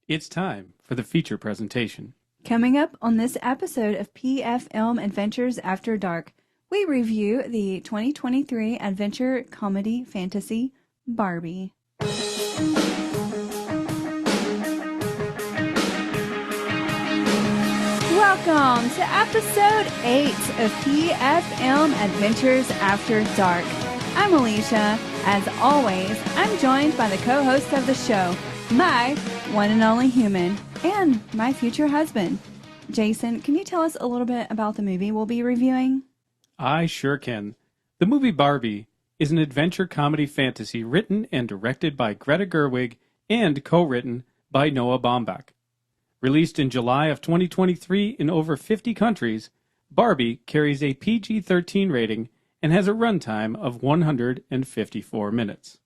It's time for the feature presentation. Coming up on this episode of PFM Adventures After Dark, we review the 2023 adventure comedy fantasy Barbie. Welcome to episode 8 of PFM Adventures After Dark. I'm Alicia. As always, I'm joined by the co-host of the show, my one and only human, and my future husband. Jason, can you tell us a little bit about the movie we'll be reviewing? I sure can. The movie Barbie is an adventure comedy fantasy written and directed by Greta Gerwig and co-written by Noah Baumbach. Released in July of 2023 in over 50 countries, Barbie carries a PG-13 rating and has a runtime of 154 minutes.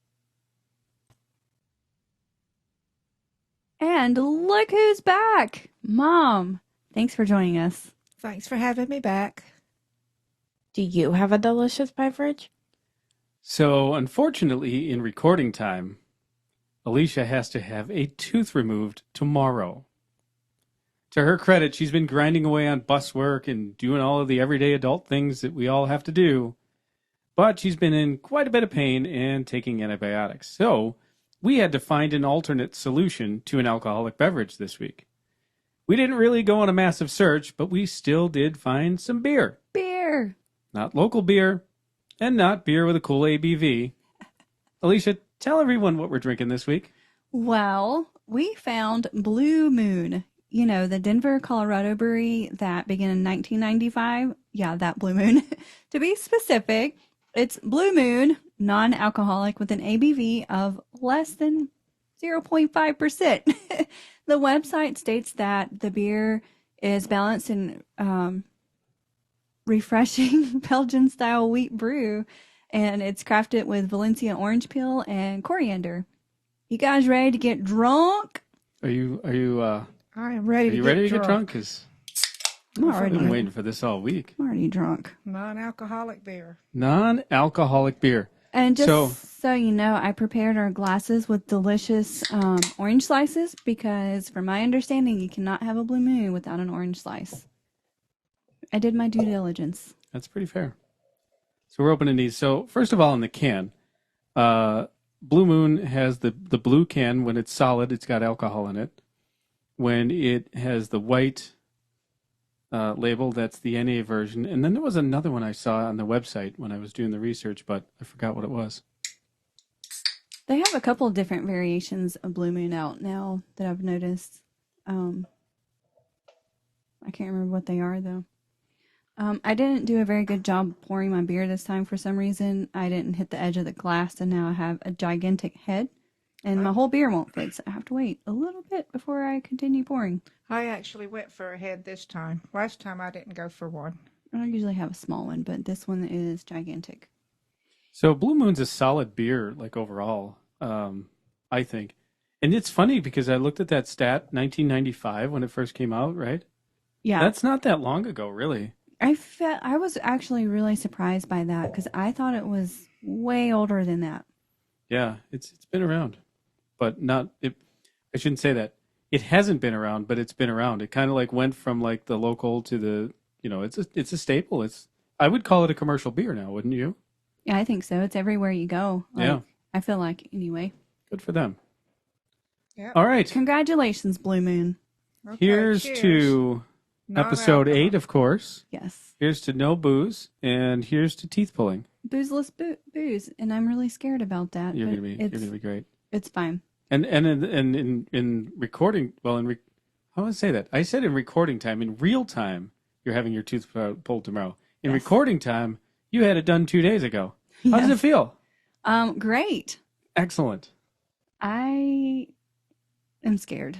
And look who's back! Mom, thanks for joining us. Thanks for having me back. Do you have a delicious beverage? So, unfortunately, in recording time, Alicia has to have a tooth removed tomorrow. To her credit, she's been grinding away on bus work and doing all of the everyday adult things that we all have to do. But she's been in quite a bit of pain and taking antibiotics. So, we had to find an alternate solution to an alcoholic beverage this week. We didn't really go on a massive search, but we still did find some beer. Beer! Not local beer, and not beer with a cool ABV. Alicia, tell everyone what we're drinking this week. Well, we found Blue Moon. You know, the Denver, Colorado brewery that began in 1995. Yeah, that Blue Moon. To be specific, it's Blue Moon, non-alcoholic with an ABV of less than 0.5%. The website states that the beer is balanced in refreshing Belgian-style wheat brew, and it's crafted with Valencia orange peel and coriander. You guys ready to get drunk? Are you I am ready to get drunk? Because I've been waiting for this all week. I'm already drunk. Non-alcoholic beer. Non-alcoholic beer. And just so you know, I prepared our glasses with delicious orange slices because, from my understanding, you cannot have a Blue Moon without an orange slice. I did my due diligence. That's pretty fair. So we're opening these. So first of all, in the can, Blue Moon has the blue can. When it's solid, it's got alcohol in it. When it has the white label, that's the NA version. And then there was another one I saw on the website when I was doing the research, but I forgot what it was. They have a couple of different variations of Blue Moon out now that I've noticed. I can't remember what they are, though. I didn't do a very good job pouring my beer this time for some reason. I didn't hit the edge of the glass, and now I have a gigantic head. And my whole beer won't fit, so I have to wait a little bit before I continue pouring. I actually went for a head this time. Last time I didn't go for one. I usually have a small one, but this one is gigantic. So Blue Moon's a solid beer, like overall, I think. And it's funny because I looked at that stat, 1995, when it first came out, right? Yeah. That's not that long ago, really. I was actually really surprised by that because I thought it was way older than that. Yeah, it's been around. But not it. I shouldn't say that. It hasn't been around, but it's been around. It kind of like went from like the local to the, it's a staple. I would call it a commercial beer now, wouldn't you? Yeah, I think so. It's everywhere you go. Yeah. I feel like anyway. Good for them. Yeah. All right. Congratulations, Blue Moon. Okay, Here's cheers. to episode 8, of course. Yes. Here's to no booze, and here's to teeth pulling. Boozeless booze, and I'm really scared about that. You're gonna be great. It's fine. And in recording, how do I say that? I said in recording time. In real time, you're having your tooth pulled tomorrow. In recording time, you had it done 2 days ago. How does it feel? Great. Excellent. I am scared.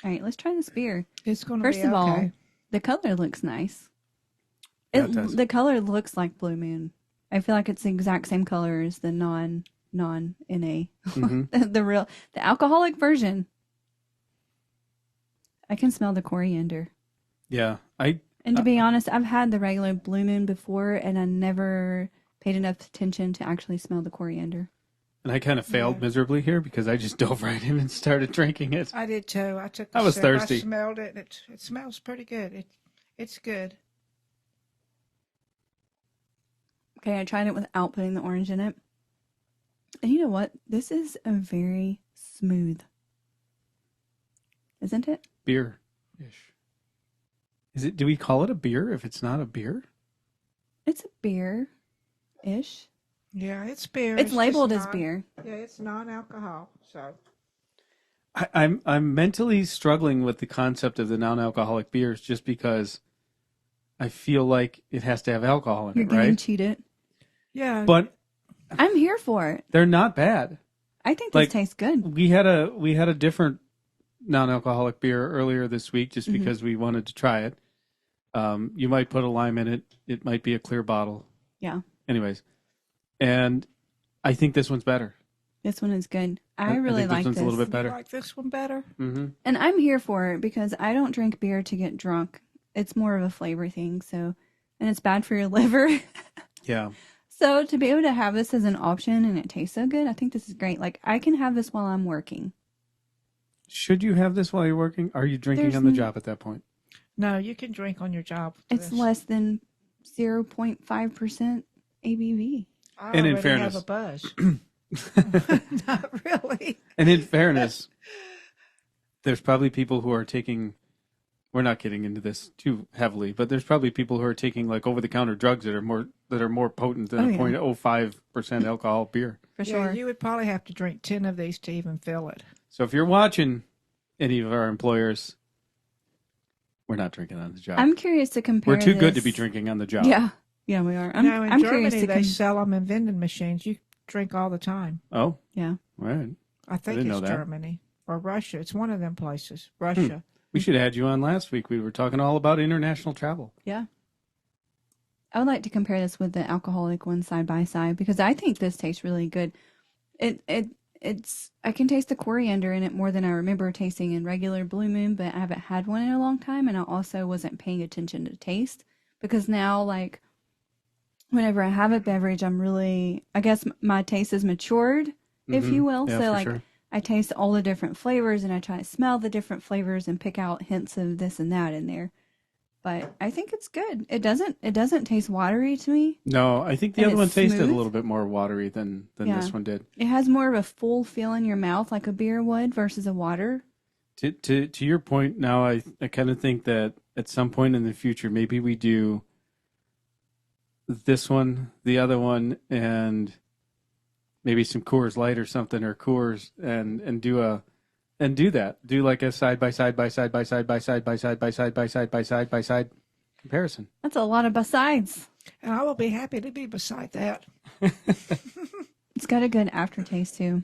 All right, let's try this beer. It's going to be okay. First of all, the color looks nice. Yeah, it does. The color looks like Blue Moon. I feel like it's the exact same color as the non-NA. Mm-hmm. the alcoholic version. I can smell the coriander. Yeah, And to be honest, I've had the regular Blue Moon before, and I never paid enough attention to actually smell the coriander. And I kind of failed miserably here because I just dove right in and started drinking it. I did too. I took a I was sip. thirsty. I smelled it. It smells pretty good. It's good. Okay, I tried it without putting the orange in it. And you know what? This is a very smooth. Isn't it? Beer-ish. Is it? Do we call it a beer if it's not a beer? It's a beer-ish. Yeah, it's beer. It's just labeled as beer. Yeah, it's non-alcohol. So I'm mentally struggling with the concept of the non-alcoholic beers just because I feel like it has to have alcohol in You're it, getting right? cheated. yeah, But I'm here for it. they're not bad. I think this Like, tastes good. We had a different non-alcoholic beer earlier this week just because we wanted to try it. You might put a lime in it. It might be a clear bottle. Yeah. Anyways, and I think this one's better. This one is good. I really think like this one's this. a little bit you better. like this one better? Mm-hmm. And I'm here for it because I don't drink beer to get drunk. It's more of a flavor thing. So, and it's bad for your liver. Yeah. So to be able to have this as an option and it tastes so good, I think this is great. Like I can have this while I'm working. Should you have this while you're working? Are you drinking There's on the job at that point? No, you can drink on your job. with It's this. less than 0.5% ABV. I And in already fairness- have a buzz. Not really. And in fairness, there's probably people who are taking, we're not getting into this too heavily, but there's probably people who are taking like over-the-counter drugs that are more potent than Oh, a yeah. 0.05% alcohol beer. For Yeah, sure. you would probably have to drink 10 of these to even fill it. So if you're watching any of our employers, we're not drinking on the job. I'm curious to compare We're too good to this- be drinking on the job. Yeah. Yeah, we are. I'm, Now, in I'm Germany, curious to they sell them in vending machines. You drink all the time. Oh, Yeah. right. I think didn't know it's that. Germany or Russia. It's one of them places. Russia. We should have had you on last week. We were talking all about international travel. Yeah. I would like to compare this with the alcoholic one side by side because I think this tastes really good. It's I can taste the coriander in it more than I remember tasting in regular Blue Moon, but I haven't had one in a long time, and I also wasn't paying attention to taste because now, like, whenever I have a beverage, I'm really, I guess my taste is matured, if you will. Yeah, So for like sure. I taste all the different flavors and I try to smell the different flavors and pick out hints of this and that in there. But I think it's good. It doesn't taste watery to me. No, I think the And other one it's tasted a smooth? little bit more watery than Yeah. this one did. It has more of a full feel in your mouth like a beer would versus a water. To your point, now I kind of think that at some point in the future, maybe we do this one, the other one, and maybe some Coors Light or something, or Coors, and do that. Do like a side by side comparison. That's a lot of besides. And I will be happy to be beside that. It's got a good aftertaste too.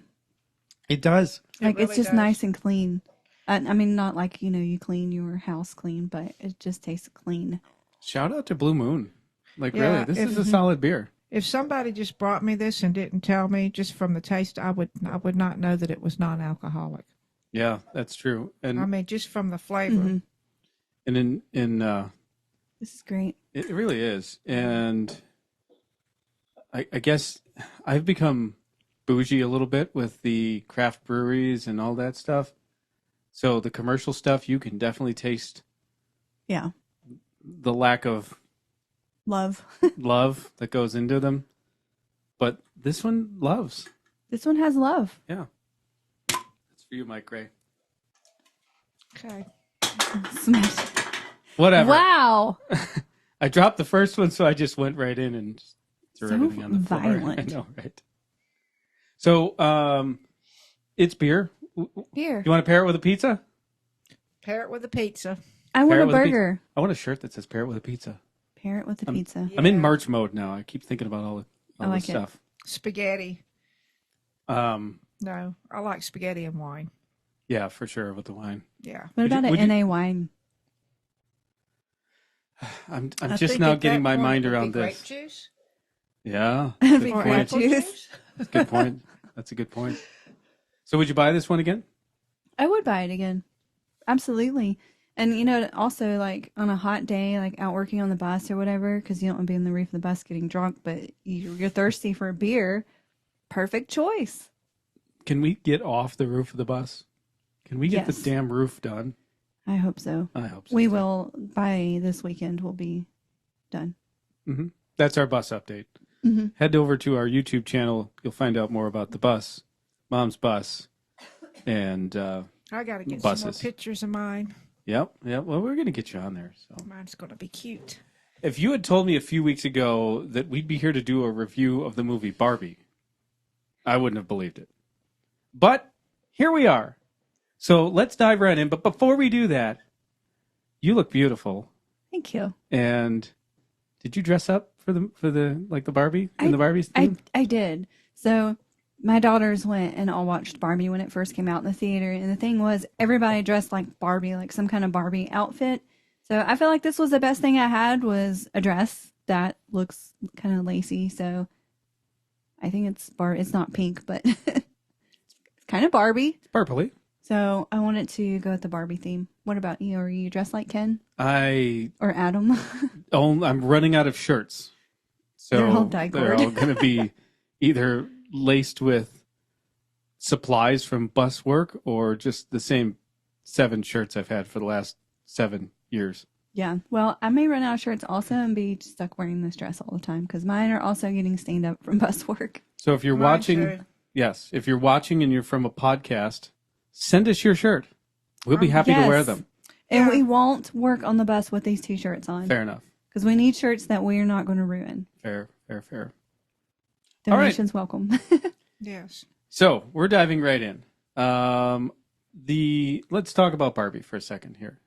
It does. Like really it's just does. nice and clean. I mean, not like you clean your house clean, but it just tastes clean. Shout out to Blue Moon. Like Yeah, really, this if- is a solid beer. If somebody just brought me this and didn't tell me just from the taste, I would not know that it was non-alcoholic. Yeah, that's true. And I mean, just from the flavor. Mhm. and in This is great. it really is. And I guess I've become bougie a little bit with the craft breweries and all that stuff. So the commercial stuff, you can definitely taste Yeah, the lack of love. love that goes into them. But this one loves. This one has love. Yeah. That's for you, Mike Gray. Okay. Smash. Whatever. Wow. I dropped the first one, so I just went right in and just threw So everything on the floor. violent. I know, right? So, it's beer. Here, You want to pair it with a pizza? Pair it with a pizza. I want Pair it a with a pizza. burger. I want a shirt that says "Pair it with a pizza." Pair it with a pizza. I'm in Yeah. March mode now. I keep thinking about all I the like it. stuff. Spaghetti. No, I like spaghetti and wine. Yeah, for sure with the wine. Yeah. What Would you- about would an you- NA wine? I'm I just think now at getting that my point mind it would be around grape this. juice Yeah, Big good or grape point. apple juice. juice. That's a good point. That's a good point. So, would you buy this one again? I would buy it again. Absolutely. And also like on a hot day, like out working on the bus or whatever, because you don't want to be on the roof of the bus getting drunk, but you're thirsty for a beer. perfect choice. Can we get off the roof of the bus? Can we get Yes. the damn roof done? I hope so. I hope so. We will, by this weekend, we'll be done. Mm-hmm. That's our bus update. Mm-hmm. Head over to our YouTube channel. You'll find out more about the bus, Mom's bus, and I got to get buses. some more pictures of mine. Yep. Well, we're going to get you on there. So, Mine's going to be cute. if you had told me a few weeks ago that we'd be here to do a review of the movie Barbie, I wouldn't have believed it. But here we are. So let's dive right in. But before we do that, you look beautiful. Thank you. And did you dress up for the like the Barbie in the Barbie theme? I did. So my daughters went and all watched Barbie when it first came out in the theater. And the thing was, everybody dressed like Barbie, like some kind of Barbie outfit. So I feel like this was the best thing I had, was a dress that looks kind of lacy. So I think it's not pink, but it's kind of Barbie. Purpley. So I wanted to go with the Barbie theme. What about you? Are you dressed like Ken I'm or Adam? running out of shirts. So They're all they're dyed-cord. all going to be either laced with supplies from bus work or just the same 7 shirts I've had for the last 7 years. Yeah. Well, I may run out of shirts also and be stuck wearing this dress all the time because mine are also getting stained up from bus work. So if you're Mine watching, too. yes, if you're watching and you're from a podcast, send us your shirt. We'll be happy to wear Yes. them. And Yeah. we won't work on the bus with these 2 shirts on Fair enough. because we need shirts that we're not going to ruin. Fair. All right. Donations welcome. Yes. So we're diving right in. Let's talk about Barbie for a second here.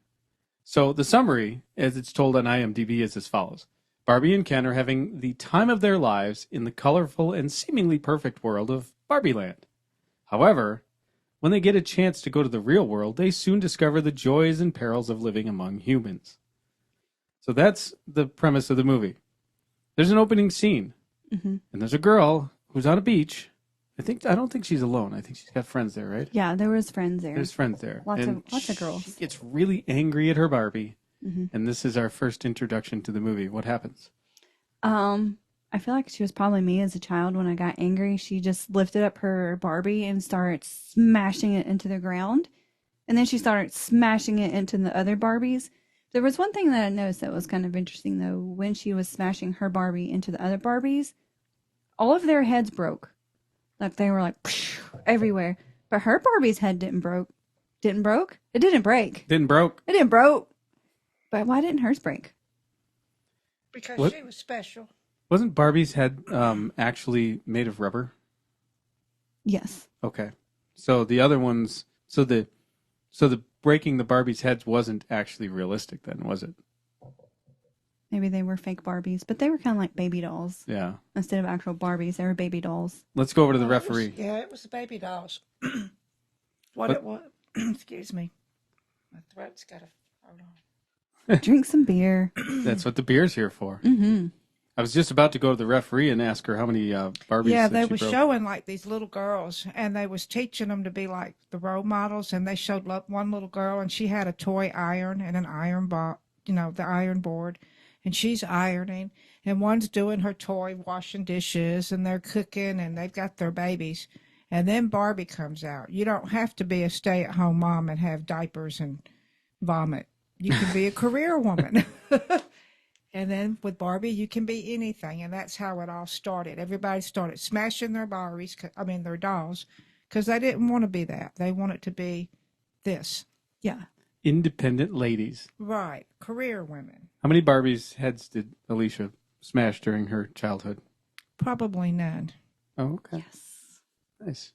So the summary, as it's told on IMDb, is as follows. Barbie and Ken are having the time of their lives in the colorful and seemingly perfect world of Barbie Land. However, when they get a chance to go to the real world, they soon discover the joys and perils of living among humans. So that's the premise of the movie. There's an opening scene, Mm-hmm. and there's a girl who's on a beach. I don't think she's alone. I think she's got friends there, right? Yeah, there was friends there. There's friends there. Lots And of girls. She gets really angry at her Barbie, Mm-hmm. and this is our first introduction to the movie. What happens? I feel like she was probably me as a child when I got angry. She just lifted up her Barbie and started smashing it into the ground. And then she started smashing it into the other Barbies. There was one thing that I noticed that was kind of interesting, though. When she was smashing her Barbie into the other Barbies, all of their heads broke. Like they were like everywhere. But her Barbie's head didn't break. It didn't break. It didn't broke. But why didn't hers break? Because What? she was special. Wasn't Barbie's head actually made of rubber? Yes. Okay. So the other ones, so the breaking the Barbie's heads wasn't actually realistic then, was it? Maybe they were fake Barbies, but they were kind of like baby dolls. Yeah. Instead of actual Barbies, they were baby dolls. Let's go over to the Well, it was- referee. it was the baby dolls. What- It was. Excuse me. My throat's got a. Hold on. Drink some beer. That's what the beer's here for. Mm-hmm. I was just about to go to the referee and ask her how many Barbies Yeah, that they she were broke. showing like these little girls, and they was teaching them to be like the role models. And they showed one little girl, and she had a toy iron and an iron the iron board, and she's ironing, and one's doing her toy washing dishes, and they're cooking, and they've got their babies. And then Barbie comes out. You don't have to be a stay-at-home mom and have diapers and vomit. You can be a career woman. And then with Barbie, you can be anything. And that's how it all started. Everybody started smashing their their dolls, because they didn't want to be that. They wanted to be this. Yeah. Independent ladies. Right. Career women. How many Barbies' heads did Alicia smash during her childhood? Probably none. Oh, okay. Yes. Nice.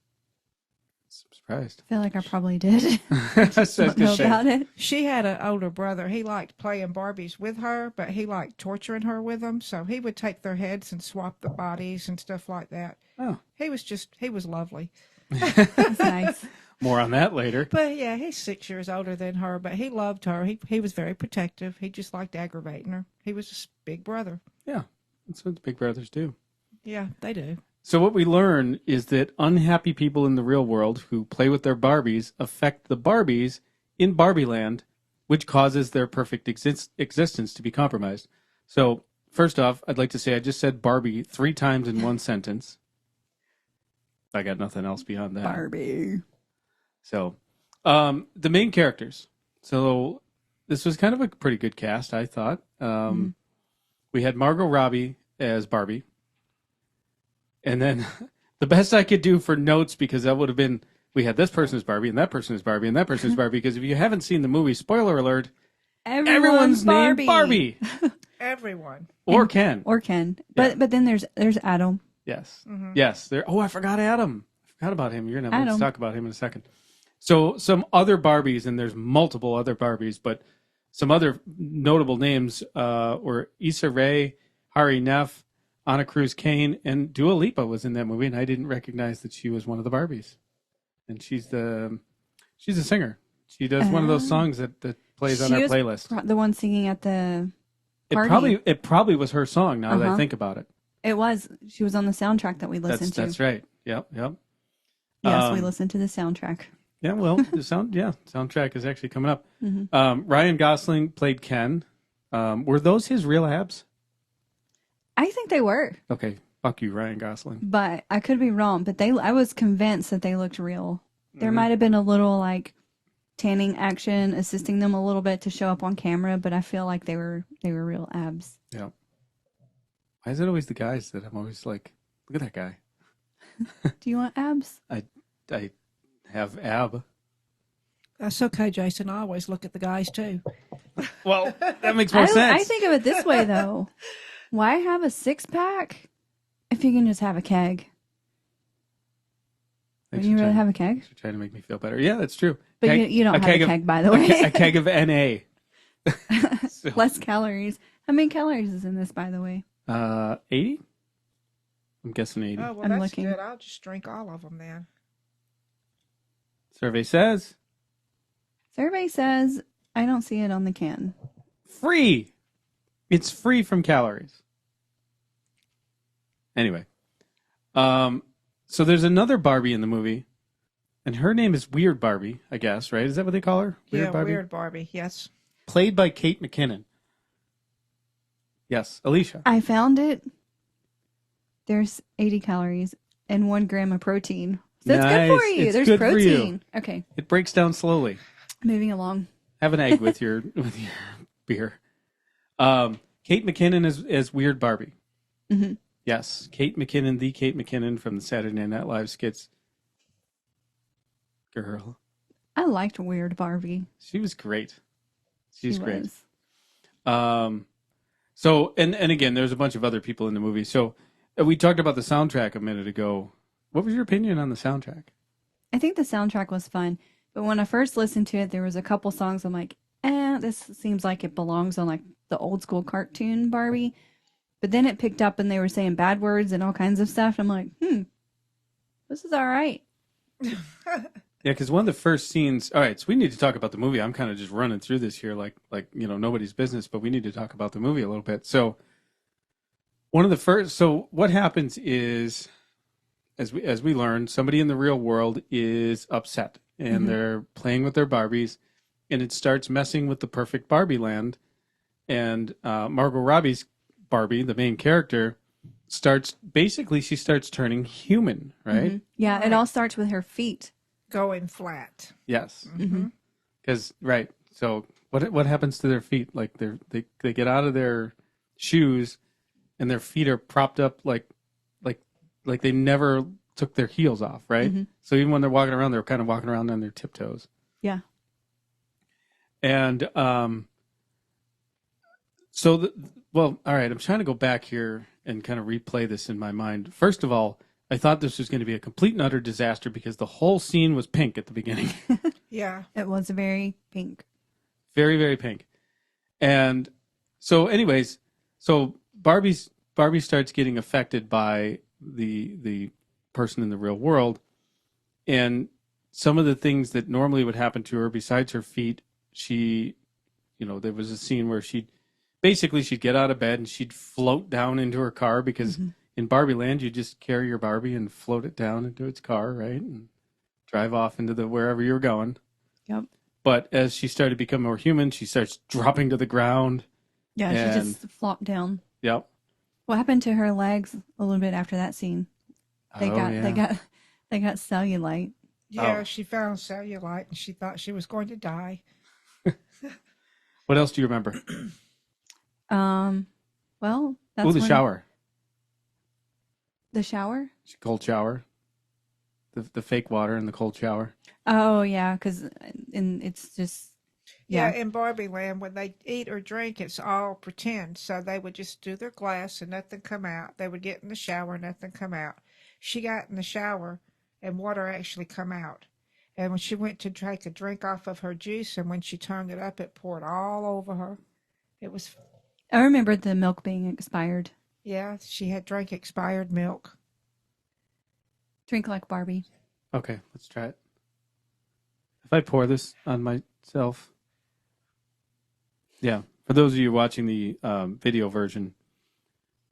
I'm surprised. I feel like I probably did. That's Don't know about it. She had an older brother. He liked playing Barbies with her, but he liked torturing her with them. So he would take their heads and swap the bodies and stuff like that. Oh, He was lovely. That's nice. more on that later. But yeah, he's 6 years older than her, but he loved her. He was very protective. He just liked aggravating her. He was a big brother. Yeah, that's what big brothers do. Yeah, they do. So what we learn is that unhappy people in the real world who play with their Barbies affect the Barbies in Barbie Land, which causes their perfect existence to be compromised. So first off, I'd like to say I just said Barbie 3 times in one sentence. I got nothing else beyond that. Barbie. So, the main characters. So, this was kind of a pretty good cast, I thought. We had Margot Robbie as Barbie. And then the best I could do for notes, because that would have been, we had this person as Barbie, and that person is Barbie, and that person is Barbie. Because if you haven't seen the movie, spoiler alert, everyone's named Barbie. Everyone. Or Ken. Or Ken. But then there's Adam. Yes. Yes. Oh, I forgot Adam. I forgot about him. You're going to have to talk about him in a second. So some other Barbies, and there's multiple other Barbies, but some other notable names were Issa Rae, Hari Neff, Anna Cruz Kane, and Dua Lipa was in that movie, and I didn't recognize that she was one of the Barbies. And she's a singer. She does one of those songs that plays on our playlist. The one singing at the party. It probably was her song. Now that I think about it, it was. She was on the soundtrack that we listened to. That's right. Yep. Yes, we listened to the soundtrack. Yeah, well, the soundtrack is actually coming up. Ryan Gosling played Ken. Were those his real abs? I think they were. Okay, fuck you, Ryan Gosling. But I could be wrong. But I was convinced that they looked real. There might have been a little like tanning action assisting them a little bit to show up on camera, but I feel like they were real abs. Yeah. Why is it always the guys that I'm always like, look at that guy? Do you want abs? I have ab. That's okay, Jason. I always look at the guys too. Well, that makes more sense. I think of it this way though. Why have a 6-pack if you can just have a keg? Would you rather have a keg? You're trying to make me feel better. Yeah, that's true. But you don't have a keg, by the way. A keg of NA. So, less calories. How many calories is in this, by the way? 80? I'm guessing 80. Oh, well, I'm that's looking. good. I'll just drink all of them then. Survey says I don't see it on the can. free. It's free from calories. Anyway, so there's another Barbie in the movie, and her name is Weird Barbie, I guess, right? Is that what they call her? Weird Barbie, yes. Played by Kate McKinnon. Yes, Alicia. I found it. There's 80 calories and 1 gram of protein. So it's good for you. It's There's good protein. for you. Okay. It breaks down slowly. Moving along. Have an egg with your beer. Kate McKinnon is Weird Barbie. Mm-hmm. Yes, Kate McKinnon, the Kate McKinnon from the Saturday Night Live skits. Girl. I liked Weird Barbie. She was great. She's great. Was. So, and again, there's a bunch of other people in the movie. So, we talked about the soundtrack a minute ago. What was your opinion on the soundtrack? I think the soundtrack was fun. But when I first listened to it, there was a couple songs I'm like, this seems like it belongs on like the old school cartoon Barbie. But then it picked up and they were saying bad words and all kinds of stuff. I'm like, this is all right. Yeah, because one of the first scenes. All right, so we need to talk about the movie. I'm kind of just running through this here, like nobody's business, but we need to talk about the movie a little bit. So, one of the first. So, what happens is, as we learn, somebody in the real world is upset, and they're playing with their Barbies, and it starts messing with the perfect Barbie land, and Margot Robbie's Barbie, the main character, starts turning human, right? Mm-hmm. Yeah, it all starts with her feet. Going flat. Yes. Because right. So what happens to their feet? Like they get out of their shoes, and their feet are propped up like they never took their heels off, right? Mm-hmm. So even when they're walking around, they're kind of walking around on their tiptoes. Yeah. And all right. I'm trying to go back here and kind of replay this in my mind. First of all, I thought this was going to be a complete and utter disaster because the whole scene was pink at the beginning. Yeah. It was very pink. Very, very pink. And so anyways, Barbie starts getting affected by the person in the real world. And some of the things that normally would happen to her besides her feet, there was a scene where she'd get out of bed and she'd float down into her car because in Barbie Land, you just carry your Barbie and float it down into its car, right? And drive off into wherever you're going. Yep. But as she started to become more human, she starts dropping to the ground. Yeah, she just flopped down. Yep. What happened to her legs a little bit after that scene? They got They got cellulite. Yeah, Oh. she found cellulite and she thought she was going to die. What else do you remember? Well, that's Oh, the when shower. the shower. Cold shower. The fake water in the cold shower. Oh yeah, because it's just Yeah, yeah. in Barbie Land, when they eat or drink, it's all pretend. So they would just do their glass and nothing come out. They would get in the shower and nothing come out. She got in the shower and water actually come out. And when she went to take a drink off of her juice, and when she turned it up, it poured all over her. It was, I remember the milk being expired. yeah, she had drank expired milk. Drink like Barbie. Okay, let's try it. If I pour this on myself. Yeah, for those of you watching the video version,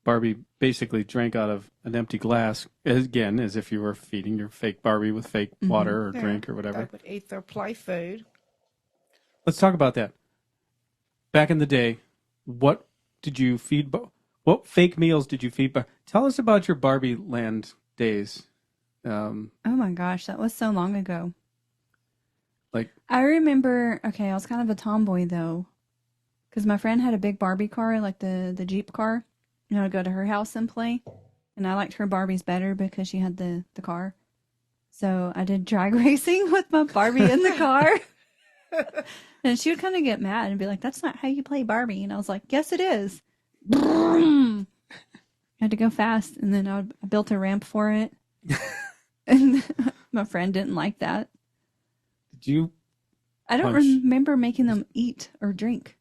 Barbie basically drank out of an empty glass, again, as if you were feeding your fake Barbie with fake water or Yeah, drink or they whatever. would eat their play food. Let's talk about that. Back in the day, what did you feed? What fake meals did you feed? Tell us about your Barbie Land days. Oh my gosh, that was so long ago. Like, I remember. Okay, I was kind of a tomboy though, because my friend had a big Barbie car, like the Jeep car. And I would go to her house and play, and I liked her Barbies better because she had the car. So I did drag racing with my Barbie in the car. And she would kind of get mad and be like, "That's not how you play Barbie." And I was like, "Yes, it is." I had to go fast, and then I built a ramp for it. And my friend didn't like that. did you I don't Punch. remember making them eat or drink.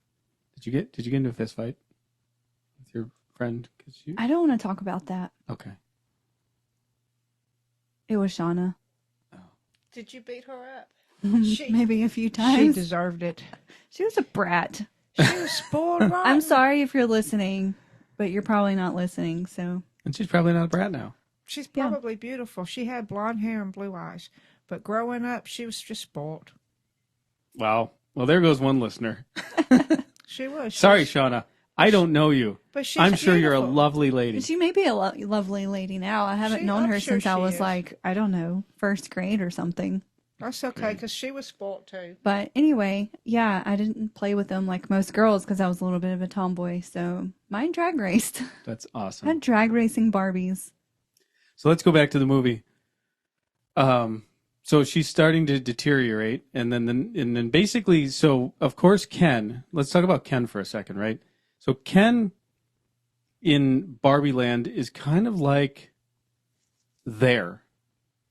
get into a fist fight with your friend? 'Cause you, I don't want to talk about that. okay. It was Shauna. Did you beat her up? She- Maybe a few She times. deserved it. She was a brat. She was spoiled rotten. I'm sorry if you're listening, but you're probably not listening. So And she's probably not a brat now. She's Yeah. probably beautiful. She had blonde hair and blue eyes. But growing up, she was just spoiled. Wow. Well, there goes one listener. She was. Sorry, Shauna. I don't know you. But she's I'm sure you're a beautiful. lovely lady. she may be a lovely lady now. I haven't known I'm her sure since I she was is. like, I don't know, first grade or something. That's okay, because she was spoiled too. But anyway, yeah, I didn't play with them like most girls because I was a little bit of a tomboy. So mine drag raced. That's I awesome. had drag racing Barbies. So let's go back to the movie. So she's starting to deteriorate, and then basically, so of course Ken. Let's talk about Ken for a second, right? So Ken in Barbie Land is kind of like there,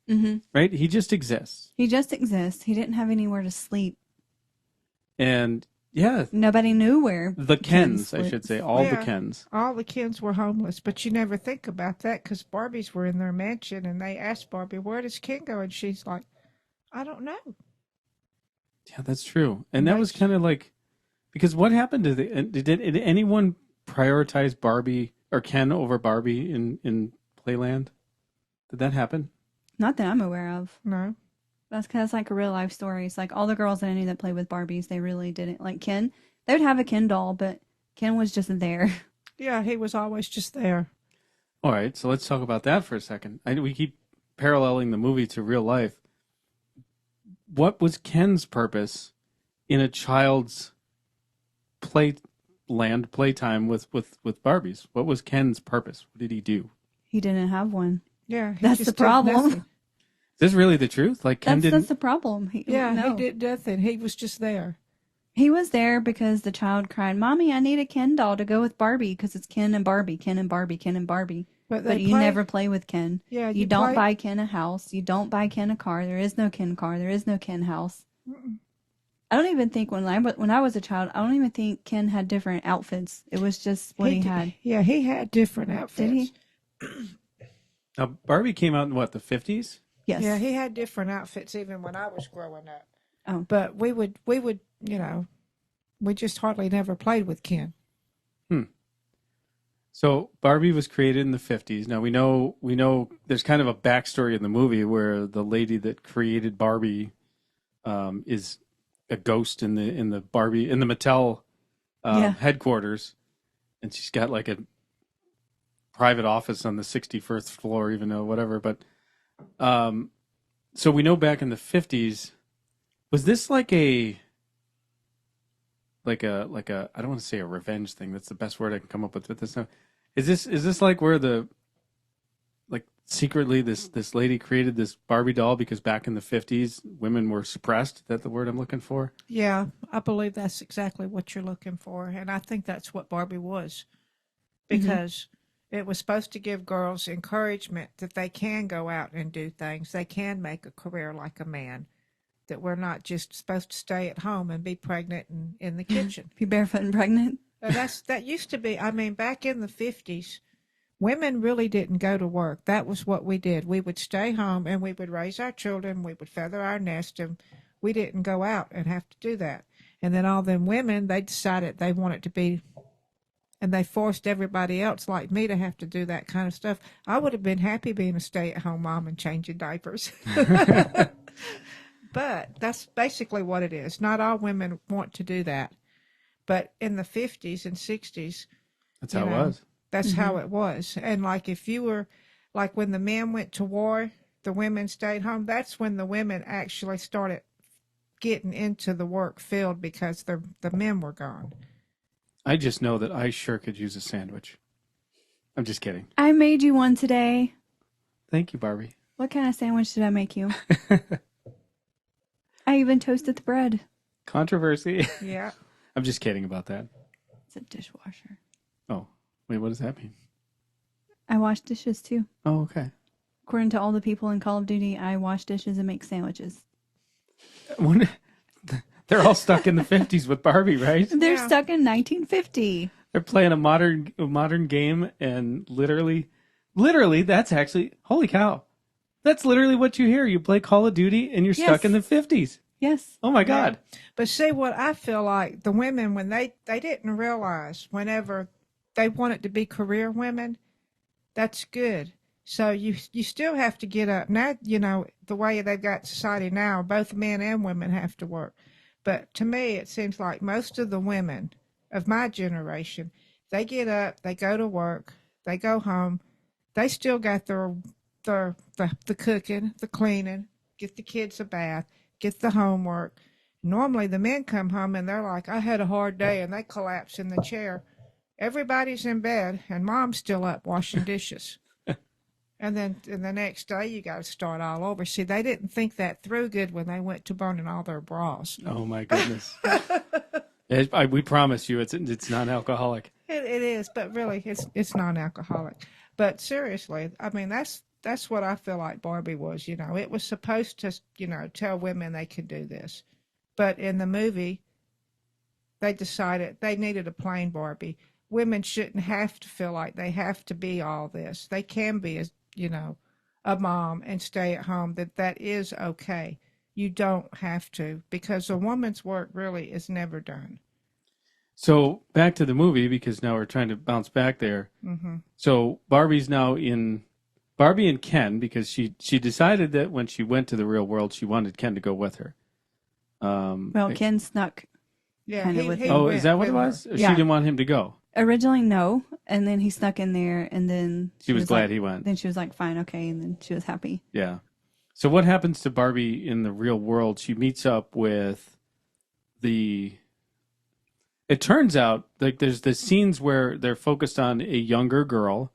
Mm-hmm. right? He just exists, He just exists. He didn't have anywhere to sleep. and yeah, Nobody knew where the Kens, I slept. should say, all the Yeah. Kens. All the kids were homeless, but you never think about that because Barbies were in their mansion, and they asked Barbie, "Where does Ken go?" And she's like, "I don't know." Yeah, that's true, and that Right. was kind of like because what happened to did anyone prioritize Barbie or Ken over Barbie in Playland? Did that happen? Not that I'm aware of. No. That's because it's like a real life story. It's like all the girls that I knew that played with Barbies, they really didn't like Ken. They would have a Ken doll, but Ken was just there. Yeah, he was always just there. All right, so let's talk about that for a second. We keep paralleling the movie to real life. What was Ken's purpose in a child's playtime with Barbies? What was Ken's purpose? What did he do? He didn't have one. Yeah, he That's just the did problem. nothing. Is this really the truth? Like Ken That's didn't. the problem. Yeah, no. he did nothing. He was just there. He was there because the child cried, "Mommy, I need a Ken doll to go with Barbie because it's Ken and Barbie, Ken and Barbie, Ken and Barbie." But, But you never play with Ken. Yeah, You don't buy Ken a house. You don't buy Ken a car. There is no Ken car. There is no Ken house. I don't even think when I was a child, I don't even think Ken had different outfits. It was just what he had. Yeah, he had different outfits. Did he? Now Barbie came out in what, the 50s? Yes. Yeah, he had different outfits even when I was growing up. Oh. But we would, we just hardly never played with Ken. So Barbie was created in the 50s. Now we know there's kind of a backstory in the movie where the lady that created Barbie is a ghost in the Mattel Yeah. headquarters, and she's got like a private office on the 61st floor, even though whatever. But So we know back in the 50s, was this like a I don't want to say a revenge thing. That's the best word I can come up with this time. Is this like where the like secretly this lady created this Barbie doll because back in the 50s women were suppressed? Is that the word I'm looking for? Yeah, I believe that's exactly what you're looking for. And I think that's what Barbie was. Because it was supposed to give girls encouragement that they can go out and do things. They can make a career like a man. That we're not just supposed to stay at home and be pregnant and in the kitchen. Be barefoot and pregnant. That used to be, I mean, back in the 50s, women really didn't go to work. That was what we did. We would stay home and we would raise our children. We would feather our nest, and we didn't go out and have to do that. And then all them women, they decided they wanted to be, and they forced everybody else like me to have to do that kind of stuff. I would have been happy being a stay-at-home mom and changing diapers. But that's basically what it is. Not all women want to do that. But in the 50s and 60s, that's how it was. That's how it was. And like if you were, like when the men went to war, the women stayed home. That's when the women actually started getting into the work field because the men were gone. I just know that I sure could use a sandwich. I'm just kidding. I made you one today. Thank you, Barbie. What kind of sandwich did I make you? I even toasted the bread. Controversy. Yeah. I'm just kidding about that. It's a dishwasher. Oh, wait, what does that mean? I wash dishes too. Oh, okay. According to all the people in Call of Duty, I wash dishes and make sandwiches. They're all stuck in the 50s with Barbie, right? They're stuck in 1950. They're playing a modern game, and literally, that's actually, holy cow. That's literally what you hear. You play Call of Duty, and you're stuck in the 50s. Yes. Oh, my God. But see, what I feel like, the women, when they didn't realize whenever they wanted to be career women, that's good. So you still have to get up. Now, you know, the way they've got society now, both men and women have to work. But to me, it seems like most of the women of my generation, they get up, they go to work, they go home, they still got the cooking, the cleaning, get the kids a bath, get the homework. Normally the men come home and they're like, I had a hard day, and they collapse in the chair. Everybody's in bed and mom's still up washing dishes. And then the next day you got to start all over. See, they didn't think that through good when they went to burning all their bras. Oh, my goodness. We promise you it's non-alcoholic. It is, but really it's non-alcoholic. But seriously, I mean, that's what I feel like Barbie was. You know, it was supposed to, you know, tell women they could do this. But in the movie, they decided they needed a plain Barbie. Women shouldn't have to feel like they have to be all this. They can be, you know, a mom and stay at home. That is okay. You don't have to, because a woman's work really is never done. So back to the movie, because now we're trying to bounce back there. Mm-hmm. So Barbie's now in Barbie and Ken, because she decided that when she went to the real world, she wanted Ken to go with her. Ken snuck. Yeah. Is that what it was? Or Yeah. She didn't want him to go. Originally, no. And then he snuck in there, and then She was glad like, he went. Then she was like, fine, okay. And then she was happy. Yeah. So what happens to Barbie in the real world? She meets up with it turns out like there's the scenes where they're focused on a younger girl,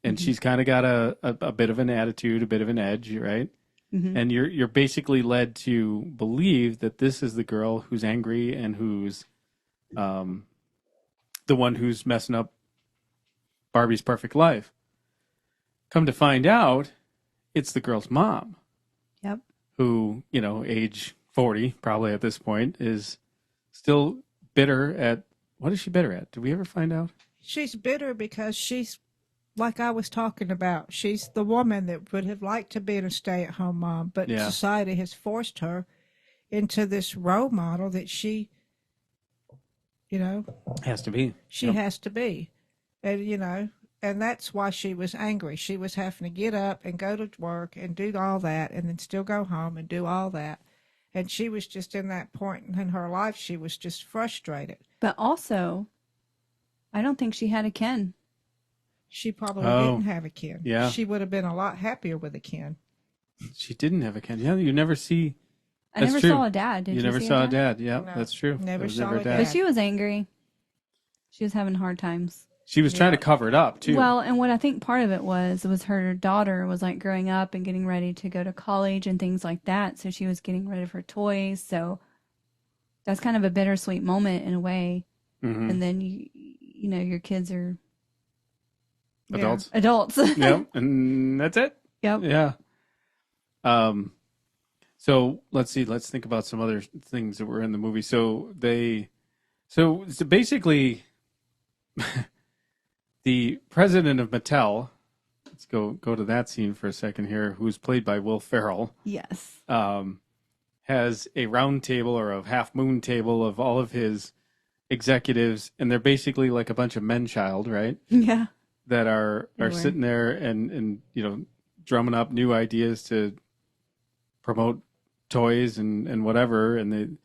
and she's kind of got a bit of an attitude, a bit of an edge, right? Mm-hmm. And you're basically led to believe that this is the girl who's angry and who's the one who's messing up Barbie's perfect life. Come to find out, it's the girl's mom. Yep. Who, you know, age 40, probably at this point, is still bitter at, what is she bitter at? Did we ever find out? She's bitter because she's, like I was talking about, she's the woman that would have liked to be a stay-at-home mom, but society has forced her into this role model that she, you know, has to be. She has to be. And, you know, and that's why she was angry. She was having to get up and go to work and do all that and then still go home and do all that. And she was just in that point in her life, she was just frustrated. But also, I don't think she had a Ken. She probably didn't have a Ken. Yeah. She would have been a lot happier with a Ken. She didn't have a Ken. Yeah, you never see. I That's never true. saw a dad. Did you never see saw a a dad? dad. Yeah, No, that's true. never That was saw never a dad. But she was angry. She was having hard times. She was trying to cover it up too. Well, and what I think part of it was her daughter was like growing up and getting ready to go to college and things like that. So she was getting rid of her toys. So that's kind of a bittersweet moment in a way. Mhm. And then you know, your kids are Adults. adults. Yep, and that's it. Yep. Yeah. So let's see. Let's think about some other things that were in the movie. So basically, the president of Mattel. Let's go to that scene for a second here. Who's played by Will Ferrell? Yes. Has a round table or a half moon table of all of his executives, and they're basically like a bunch of men child, right? Yeah. That are Anyway. sitting there and you know, drumming up new ideas to promote toys and whatever, and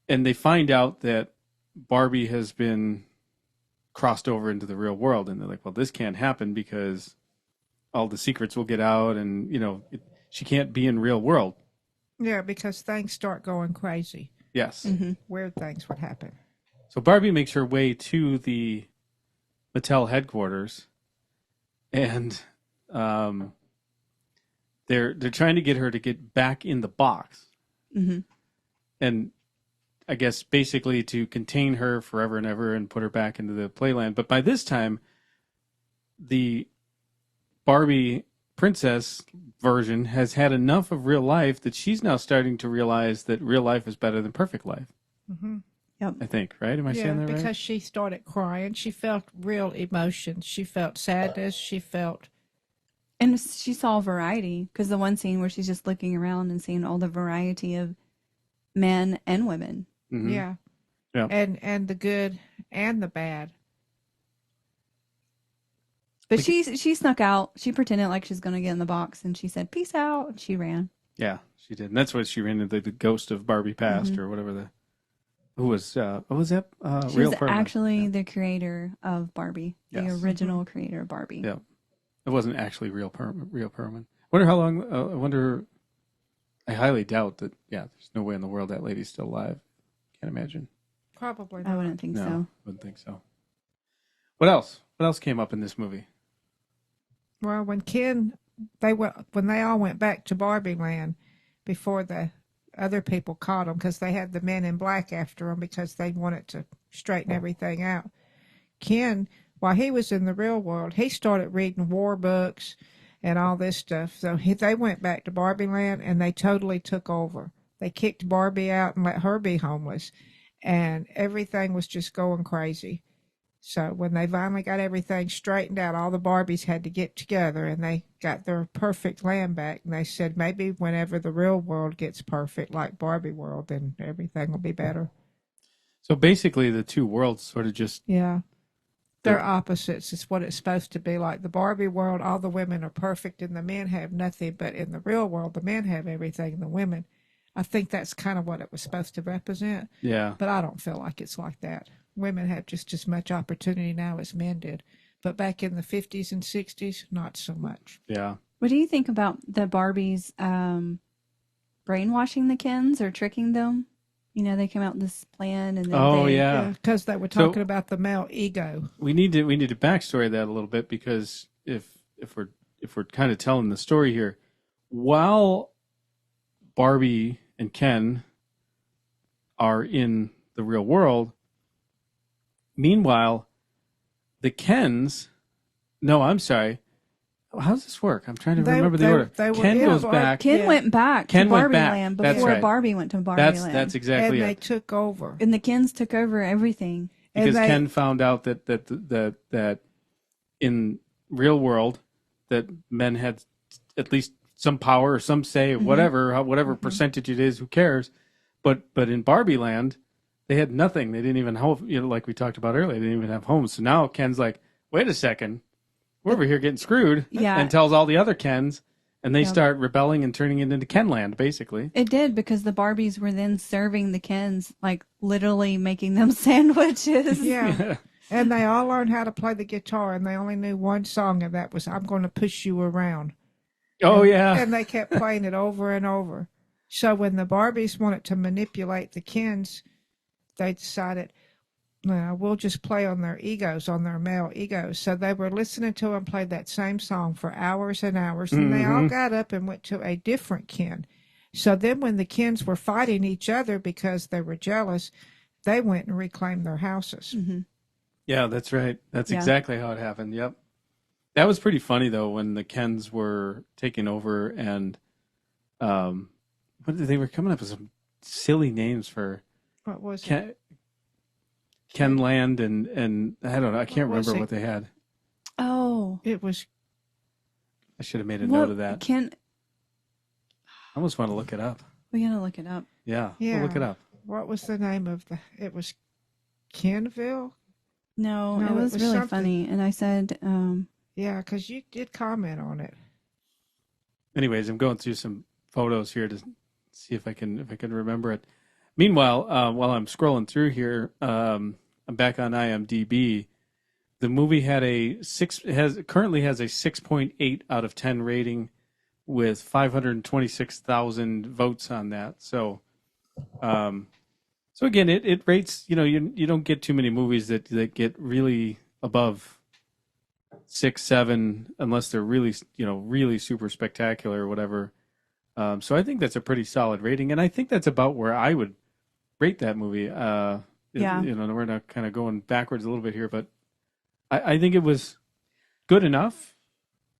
they find out that Barbie has been crossed over into the real world, and they're like, well, this can't happen because all the secrets will get out, and you know, she can't be in real world. Yeah, because things start going crazy. Yes. Mm-hmm. Weird things would happen. So Barbie makes her way to the Mattel headquarters, and they're trying to get her to get back in the box, Mm-hmm. and I guess basically to contain her forever and ever and put her back into the playland. But by this time, the Barbie princess version has had enough of real life that she's now starting to realize that real life is better than perfect life. Mm-hmm. Yep. I think, right? Am I Yeah, saying that because right? she started crying. She felt real emotions. She felt sadness. She felt, And she saw variety because the one scene where she's just looking around and seeing all the variety of men and women. Mhm. yeah. Yeah. And the good and the bad. But she snuck out. She pretended like she's going to get in the box and she said, "Peace out." And she ran. Yeah, she did. And that's what she ran into the ghost of Barbie Past or whatever who was, what was that? She Real was Perman. actually the creator of Barbie, the Yes. original creator of Barbie. Yeah. It wasn't actually real Perman. Wonder how long, I highly doubt that, there's no way in the world that lady's still alive. Can't imagine. Probably I not. wouldn't think No, so. wouldn't think so. What else? What else came up in this movie? Well, when they all went back to Barbie Land before the other people caught them, because they had the men in black after them because they wanted to straighten everything out. Ken, while he was in the real world, he started reading war books and all this stuff. So they went back to Barbie Land and they totally took over. They kicked Barbie out and let her be homeless, and everything was just going crazy. So when they finally got everything straightened out, all the Barbies had to get together and they got their perfect land back. And they said maybe whenever the real world gets perfect, like Barbie world, then everything will be better. So basically the two worlds sort of just, Yeah. They're opposites. It's what it's supposed to be like. The Barbie world, all the women are perfect and the men have nothing. But in the real world, the men have everything and the women. I think that's kind of what it was supposed to represent. yeah. But I don't feel like it's like that. Women have just as much opportunity now as men did. But back in the 50s and 60s, not so much. Yeah. What do you think about the Barbies brainwashing the Kens or tricking them? You know, they came out with this plan and then Yeah. Because they were talking about the male ego. We need to backstory that a little bit, because if we're kind of telling the story here, while Barbie and Ken are in the real world, meanwhile, the Kens. No, I'm sorry. How does this work? I'm trying to remember the order. they were Ken in goes Bar- back. Ken went back Ken to went Barbie back. Land That's before right. Barbie went to Barbie Land. That's exactly and they it. took over. And the Kens took over everything. Because and they- Ken found out that in real world that men had at least some power or some say, whatever percentage it is, who cares? But in Barbie Land, they had nothing. They didn't even have, like we talked about earlier, they didn't even have homes. So now Ken's like, wait a second, we're over here getting screwed. Yeah. And tells all the other Kens, and they start rebelling and turning it into Kenland, basically. It did, because the Barbies were then serving the Kens, like literally making them sandwiches. Yeah. And they all learned how to play the guitar, and they only knew one song, and that was "I'm Going to Push You Around." Oh, yeah. And they kept playing it over and over. So when the Barbies wanted to manipulate the Kens, they decided, well, we'll just play on their egos, on their male egos. So they were listening to them play that same song for hours and hours, and they all got up and went to a different Ken. So then when the Kens were fighting each other because they were jealous, they went and reclaimed their houses. Mm-hmm. Yeah, that's right. That's Yeah. exactly how it happened. Yep. That was pretty funny, though, when the Kens were taking over and they were coming up with some silly names for What was Ken, Kenland and I don't know. I can't remember what they had. Oh, it? Was I should have made a note of that. I almost want to look it up. We gotta look it up. Yeah, Yeah. we'll look it up. what was the name of it was Kenville? No, No, it it was was really something. funny. And I said, Yeah, because you did comment on it. Anyways, I'm going through some photos here to see if I can remember it. Meanwhile, while I'm scrolling through here, I'm back on IMDb. The movie currently has a 6.8 out of 10 rating with 526,000 votes on that. So again, it rates. You don't get too many movies that get really above 6, 7 unless they're really really super spectacular or whatever. So I think that's a pretty solid rating, and I think that's about where I would rate that movie. Yeah. We're not kind of going backwards a little bit here, but I think it was good enough.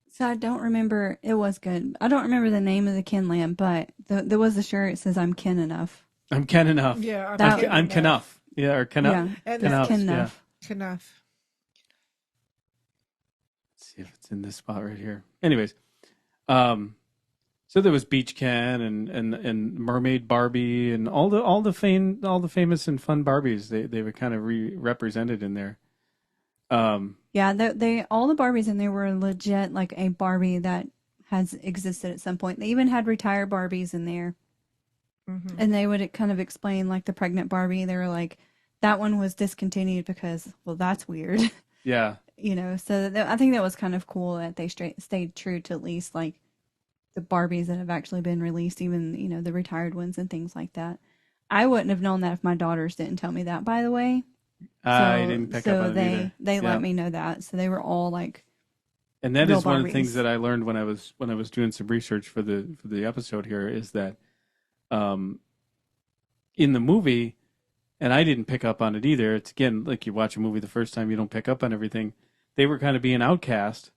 so I don't remember. It was good. I don't remember the name of the Ken lamb, but there was a shirt that says "I'm Ken enough." I'm Ken enough. Yeah, I'm Knuff. Yeah, or Knuff. Yeah, And it's Knuff, Ken yeah. enough. Enough. Let's see if it's in this spot right here. Anyways, so there was Beach Ken and Mermaid Barbie and all the famous and fun Barbies. They were kind of represented in there. Yeah, they all the Barbies in there were legit like a Barbie that has existed at some point. They even had retired Barbies in there. Mm-hmm. And they would kind of explain like the pregnant Barbie. They were like, that one was discontinued because, well, that's weird. Yeah. So I think that was kind of cool that they stayed true to at least like the Barbies that have actually been released, even, the retired ones and things like that. I wouldn't have known that if my daughters didn't tell me that, by the way. I didn't pick up on it either. They Yeah. let me know that. So they were all like, And that real is one of the Barbies. things that I learned when I was doing some research for the episode here is that in the movie, and I didn't pick up on it either. It's again like you watch a movie the first time, you don't pick up on everything. They were kind of being outcast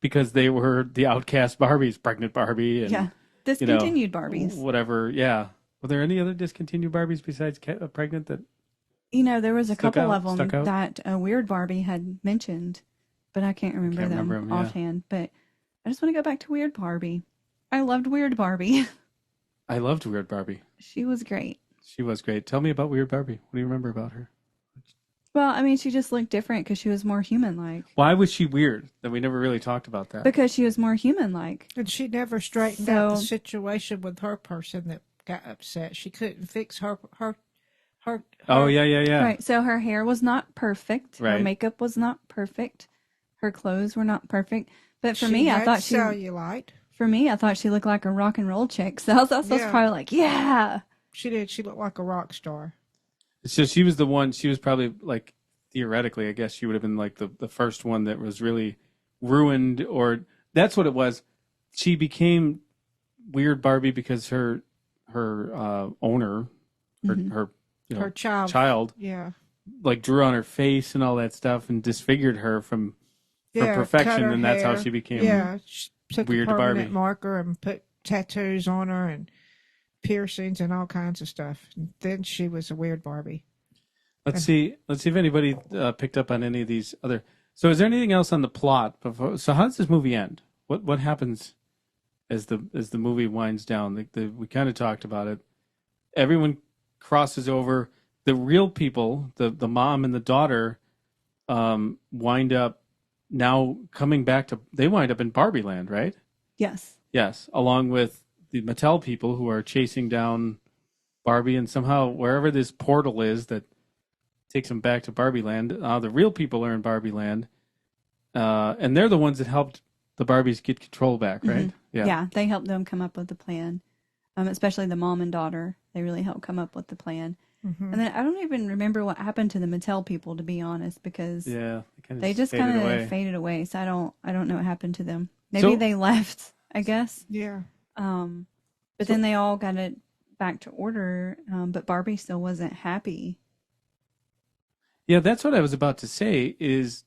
because they were the outcast Barbies, pregnant Barbie, and yeah, discontinued Barbies. whatever. Yeah, were there any other discontinued Barbies besides pregnant that? There was a Stuck couple out? of Stuck them out? that a Weird Barbie had mentioned, but I can't remember them yeah. offhand. But I just want to go back to Weird Barbie. I loved Weird Barbie. I loved Weird Barbie. She was great. She was great. Tell me about Weird Barbie. What do you remember about her? Well, I mean, she just looked different because she was more human-like. Why was she weird? That we never really talked about that. Because she was more human-like. And she never straightened out the So- situation with her person that got upset. She couldn't fix her. Oh yeah. Right. So her hair was not perfect. Her Right. makeup was not perfect. Her clothes were not perfect. But for She me, I had thought cellulite. she looked like a rock and roll chick. So I was Yeah. probably like, yeah. She did. She looked like a rock star. So she was the one. She was probably like theoretically, I guess she would have been like the first one that was really ruined, or that's what it was. She became Weird Barbie because her owner, her Her child. child, Yeah. like drew on her face and all that stuff and disfigured her from Yeah, perfection, cut her and that's how hair. she became. Yeah. She took Weird a permanent Barbie. marker and put tattoos on her and piercings and all kinds of stuff. And then she was a Weird Barbie. Let's see if anybody picked up on any of these other. So, is there anything else on the plot? So, how does this movie end? What happens as the movie winds down? We kind of talked about it. Everyone crosses over. The real people, the mom and the daughter, wind up now coming back to. They wind up in Barbie Land, right? Yes. Yes, along with the Mattel people who are chasing down Barbie, and somehow wherever this portal is that takes them back to Barbie Land, the real people are in Barbie Land, and they're the ones that helped the Barbies get control back, right? Yeah, they helped them come up with the plan. Especially the mom and daughter. They really helped come up with the plan. And then I don't even remember what happened to the Mattel people, to be honest, because they just kind of faded away. So I don't know what happened to them. Maybe they left, I guess. Yeah. But then they all got it back to order. But Barbie still wasn't happy. Yeah, that's what I was about to say. Is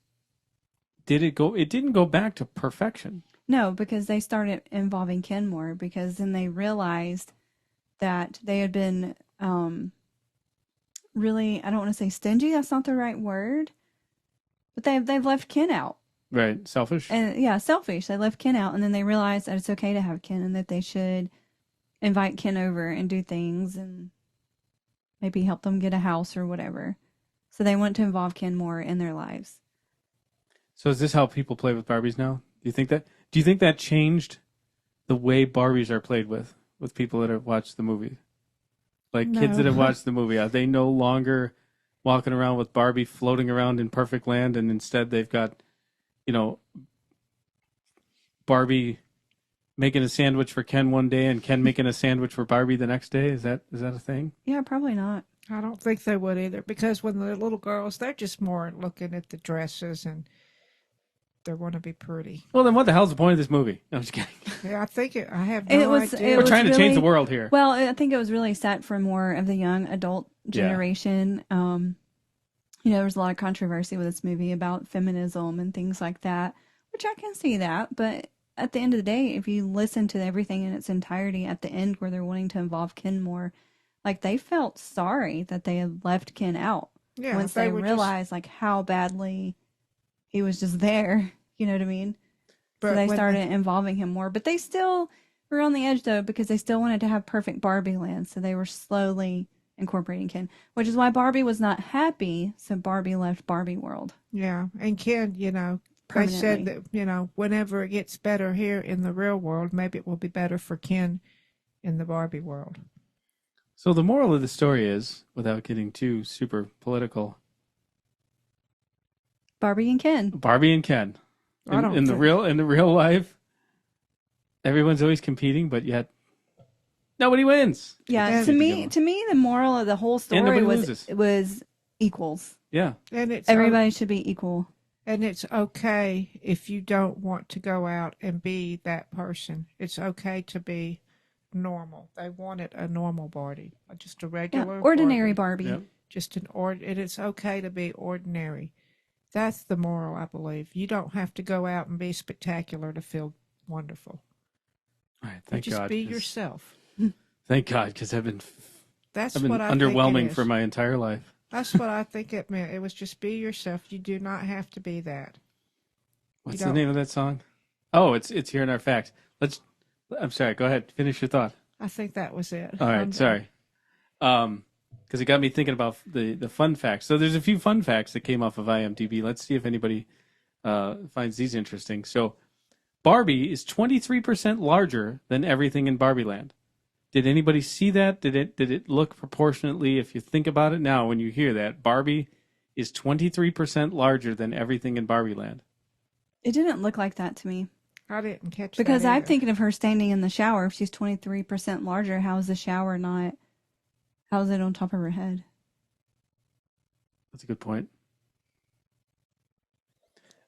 did it go? It didn't go back to perfection. No, because they started involving Ken more. Because then they realized that they had been really, I don't want to say stingy. That's not the right word. But they've left Ken out. Right, selfish. And yeah, selfish. They left Ken out, and then they realized that it's okay to have Ken, and that they should invite Ken over and do things, and maybe help them get a house or whatever. So they want to involve Ken more in their lives. So is this how people play with Barbies now? Do you think that changed the way Barbies are played with people that have watched the movie? Like kids that have watched the movie, are they no longer walking around with Barbie floating around in perfect land, and instead they've got, Barbie making a sandwich for Ken one day and Ken making a sandwich for Barbie the next day? Is that a thing? Yeah, probably not. I don't think they would either, because when the little girls, they're just more looking at the dresses and they want to be pretty. Well, then what the hell's the point of this movie? No, I'm just kidding. Yeah, I think I have no idea. We're trying to change the world here. Well, I think it was really set for more of the young adult generation. There was a lot of controversy with this movie about feminism and things like that, which I can see that. But at the end of the day, if you listen to everything in its entirety at the end where they're wanting to involve Ken more, like they felt sorry that they had left Ken out. Yeah, once they realized like how badly he was just there. You know what I mean? But so they started involving him more. But they still were on the edge, though, because they still wanted to have perfect Barbie land. So they were slowly incorporating Ken, which is why Barbie was not happy. So Barbie left Barbie World. Yeah. And Ken, they said that, whenever it gets better here in the real world, maybe it will be better for Ken in the Barbie world. So the moral of the story is, without getting too super political, Barbie and Ken. Barbie and Ken. In the real life, everyone's always competing, but yet nobody wins. Yeah, to me, the moral of the whole story was equals. Yeah, and everybody should be equal. And it's okay if you don't want to go out and be that person. It's okay to be normal. They wanted a normal Barbie, just a regular, ordinary Barbie. Yep. Just and it's okay to be ordinary. That's the moral, I believe. You don't have to go out and be spectacular to feel wonderful. All right, thank God. Just be yourself. Thank God, because I've been underwhelming underwhelming for my entire life. That's what I think it meant. It was just be yourself. You do not have to be that. What's the name of that song? Oh, it's here in our facts. I'm sorry. Go ahead. Finish your thought. I think that was it. All right. Sorry. Because it got me thinking about the fun facts. So there's a few fun facts that came off of IMDb. Let's see if anybody finds these interesting. So Barbie is 23% larger than everything in Barbie Land. Did anybody see that? Did it look proportionately? If you think about it now, when you hear that, Barbie is 23% larger than everything in Barbie Land. It didn't look like that to me. I didn't catch because that I'm thinking of her standing in the shower. If she's 23% larger, how is the shower not? How is it on top of her head? That's a good point.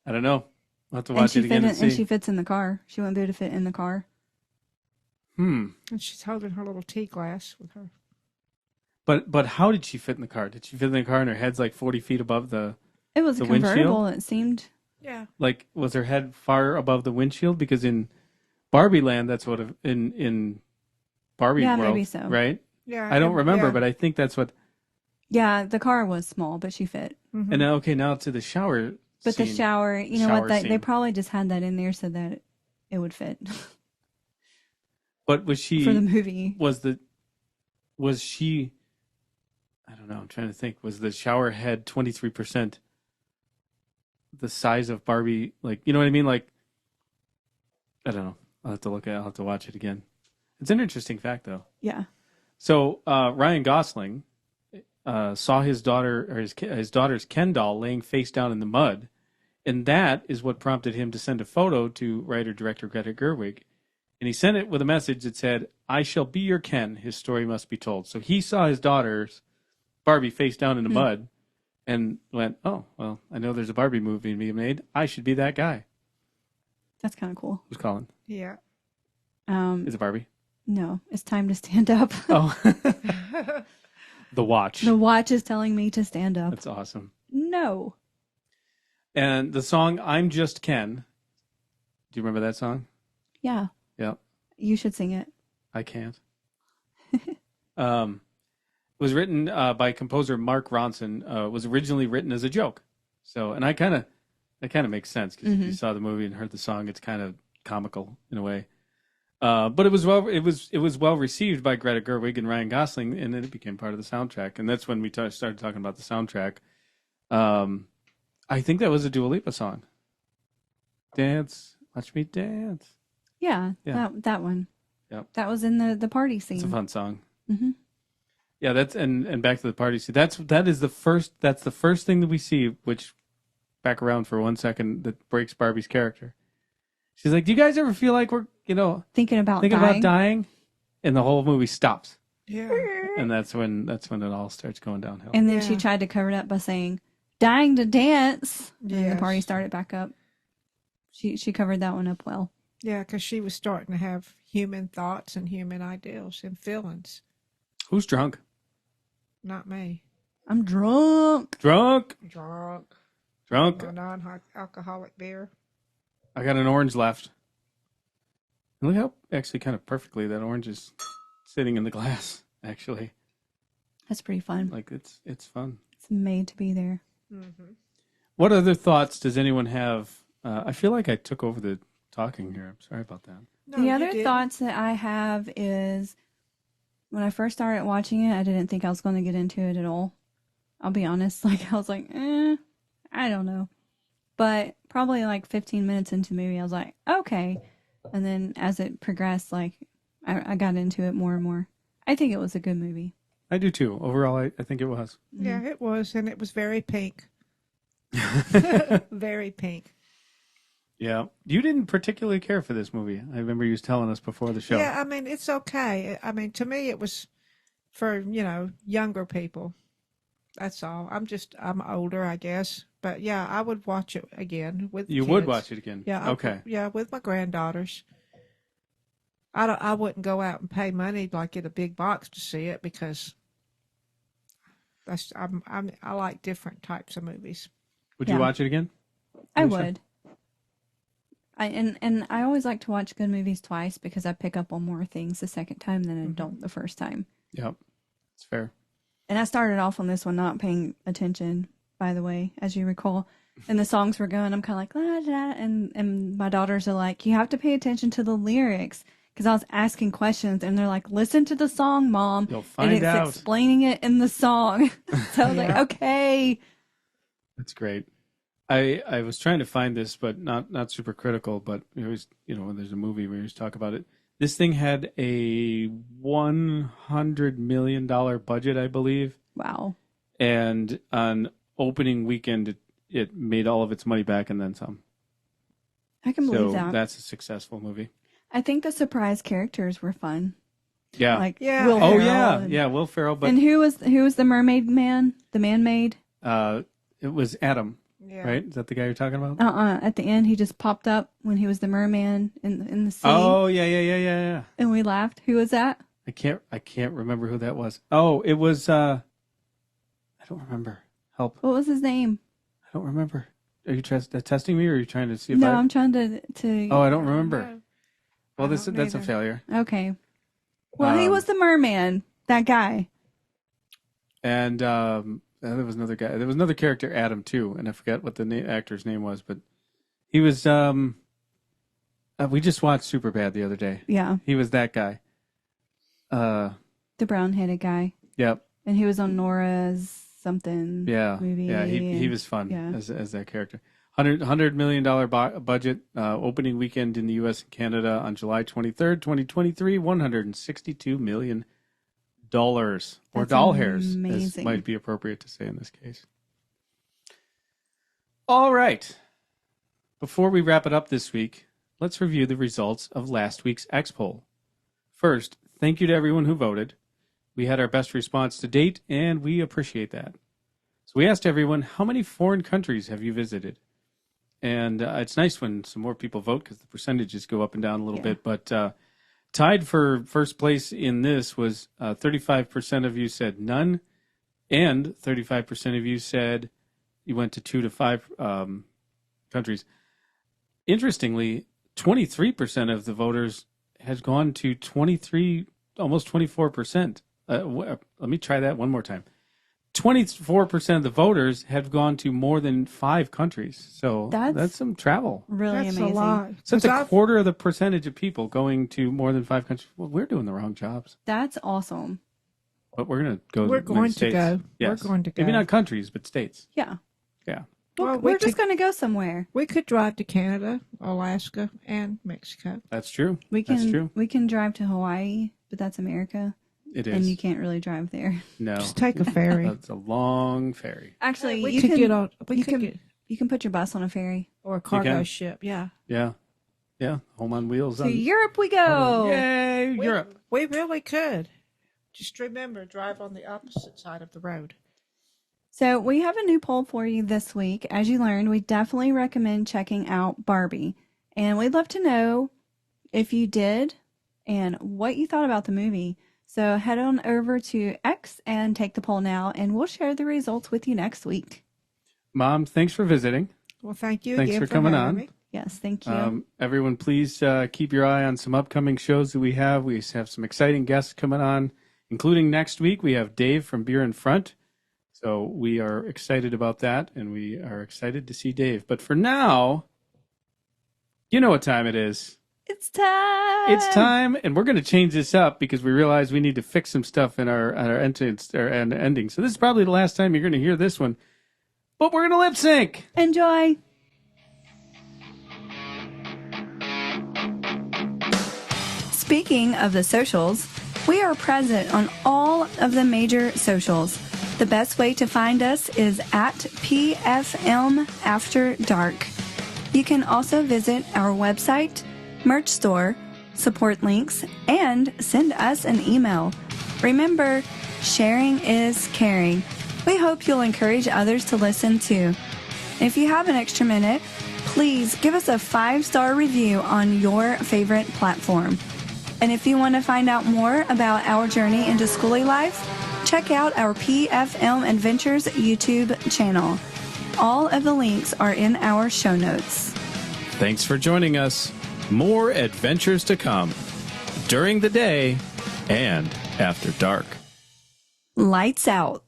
I don't know. I'll have to watch it again and see. And she fits in the car. She wouldn't be able to fit in the car. And she's holding her little tea glass with her. But how did she fit in the car? Did she fit in the car and her head's like 40 feet above the It was the a convertible, windshield? it seemed. Yeah. Like, was her head far above the windshield? Because in Barbie Land, that's what in Barbie World, maybe so. Right? Yeah. I don't remember, but I think that's what. Yeah, the car was small, but she fit. Mm-hmm. And now to the shower. But scene. the shower, you know what? They probably just had that in there so that it would fit. But was she for the movie? Was she? I don't know. I'm trying to think. Was the shower head 23% the size of Barbie? Like, you know what I mean? Like, I don't know. I'll have to look at it. I'll have to watch it again. It's an interesting fact, though. Yeah. So Ryan Gosling saw his daughter or his daughter's Ken doll laying face down in the mud, And that is what prompted him to send a photo to writer-director Greta Gerwig. And he sent it with a message that said, "I shall be your Ken. His story must be told." So he saw his daughter's Barbie face down in the mud and went, "Oh, well, I know there's a Barbie movie being made. I should be that guy." That's kind of cool. Who's calling? Yeah. Is it Barbie? No, it's time to stand up. Oh. The watch. The watch is telling me to stand up. That's awesome. No. And the song "I'm Just Ken." Do you remember that song? Yeah. Yeah. You should sing it. I can't. Was written by composer Mark Ronson. Was originally written as a joke. So, and that kind of makes sense because if you saw the movie and heard the song, it's kind of comical in a way. But it was well received by Greta Gerwig and Ryan Gosling, and then it became part of the soundtrack. And that's when we started talking about the soundtrack. I think that was a Dua Lipa song. Dance, watch me dance. Yeah. That one. Yep. That was in the party scene. It's a fun song. Mm-hmm. Yeah, that's and back to the party scene. That's the first thing that we see, which back around for 1 second, that breaks Barbie's character. She's like, "Do you guys ever feel like we're, thinking about dying?" And the whole movie stops. Yeah. And that's when it all starts going downhill. And then she tried to cover it up by saying, "Dying to dance." And the Yes. party started back up. She covered that one up well. Yeah, because she was starting to have human thoughts and human ideals and feelings. Who's drunk? Not me. I'm drunk. Drunk. A non-alcoholic beer. I got an orange left. And look how actually kind of perfectly that orange is sitting in the glass, actually. That's pretty fun. Like it's fun. It's made to be there. Mm-hmm. What other thoughts does anyone have? I feel like I took over the talking here. I'm sorry about that. No, The you other didn't. thoughts that I have is when I first started watching it, I didn't think I was going to get into it at all. I'll be honest. Like, I was like, I don't know. But probably like 15 minutes into the movie, I was like, okay. And then as it progressed, like, I got into it more and more. I think it was a good movie. I do too. Overall, I think it was. Yeah, it was, and it was very pink. Very pink. Yeah. You didn't particularly care for this movie. I remember you was telling us before the show. Yeah, I mean, it's okay. I mean, to me, it was for, younger people. That's all. I'm older, I guess. But yeah, I would watch it again with You kids. would watch it again? Yeah. Okay. Yeah, with my granddaughters. I wouldn't go out and pay money like at a big box to see it because I like different types of movies. Would you watch it again? I Alicia? would. And I always like to watch good movies twice because I pick up on more things the second time than I don't the first time. Yep. It's fair. And I started off on this one not paying attention, by the way, as you recall. And the songs were going, I'm kind of like, la, da, and my daughters are like, you have to pay attention to the lyrics. Because I was asking questions, and they're like, listen to the song, Mom. You'll find and it's out. explaining it in the song. So I was like, okay. That's great. I was trying to find this, but not super critical. But it was, when there's a movie where you talk about it. This thing had a $100 million budget, I believe. Wow. And on opening weekend, it made all of its money back and then some. I can believe So that. that's a successful movie. I think the surprise characters were fun. Yeah. Like Yeah. Will Oh Ferrell yeah, and, yeah. Will Ferrell, but and who was the mermaid man? The man-maid? it was Adam, Yeah. right? Is that the guy you're talking about? At the end, he just popped up when he was the merman in the sea. Oh yeah. And we laughed. Who was that? I can't remember who that was. Oh, it was. I don't remember. Help! What was his name? I don't remember. Are you testing me, or are you trying to see if No, I? I'm trying to. Oh, I don't remember. No. Well, I don't that's a either. failure. Okay. Well, he was the merman. That guy. And there was another guy. There was another character, Adam, too, and I forget what the actor's name was, but he was. We just watched Superbad the other day. Yeah, He was that guy. the brown-headed guy, Yep. and he was on Nora's something. Yeah. movie. Yeah. He and- was fun yeah. as that character. $100 million budget, opening weekend in the U.S. and Canada on July 23rd, 2023, $162 million. Or That's doll hairs, as amazing. might be appropriate to say in this case. All right. Before we wrap it up this week, let's review the results of last week's X poll. First, thank you to everyone who voted. We had our best response to date, and we appreciate that. So we asked everyone, how many foreign countries have you visited? And it's nice when some more people vote because the percentages go up and down a little bit. But tied for first place in this was 35% of you said none, and 35% of you said you went to 2 to 5 countries. Interestingly, 23% of the voters has gone to 23, almost 24%. Let me try that one more time. 24% of the voters have gone to more than 5 countries. So that's some travel. Really That's amazing. a lot. So it's a quarter of the percentage of people going to more than 5 countries. Well, we're doing the wrong jobs. That's awesome. But we're going to go. We're to many going to states. go. Yes. We're going to go. Maybe not countries, but states. Yeah. Yeah. Well, We're just going to go somewhere. We could drive to Canada, Alaska, and Mexico. That's true. That's true. We can drive to Hawaii, but that's America. It is. And you can't really drive there. No. Just take a ferry. That's a long ferry. Actually, we you could can get on. We you could can get you can put your bus on a ferry. or a cargo can. ship. Yeah. Yeah. Yeah. Home on wheels. To Europe we go. Yay, Europe. We really could. Just remember, drive on the opposite side of the road. So we have a new poll for you this week. As you learned, we definitely recommend checking out Barbie. And we'd love to know if you did and what you thought about the movie. So head on over to X and take the poll now, and we'll share the results with you next week. Mom, thanks for visiting. Well, thank you Thanks again for coming having on. me. Yes, thank you. Everyone, please keep your eye on some upcoming shows that we have. We have some exciting guests coming on, including next week. We have Dave from Beer in Front. So we are excited about that, and we are excited to see Dave. But for now, you know what time it is. It's time. It's time, and we're going to change this up because we realize we need to fix some stuff in our entrance and ending. So this is probably the last time you're going to hear this one. But we're going to lip sync. Enjoy. Speaking of the socials, we are present on all of the major socials. The best way to find us is at PFM After Dark. You can also visit our website, merch store, support links, and send us an email. Remember, sharing is caring. We hope you'll encourage others to listen too. If you have an extra minute, please give us a 5-star review on your favorite platform. And if you want to find out more about our journey into schoolie life, check out our PFM Adventures YouTube channel. All of the links are in our show notes. Thanks for joining us. More adventures to come during the day and after dark. Lights out.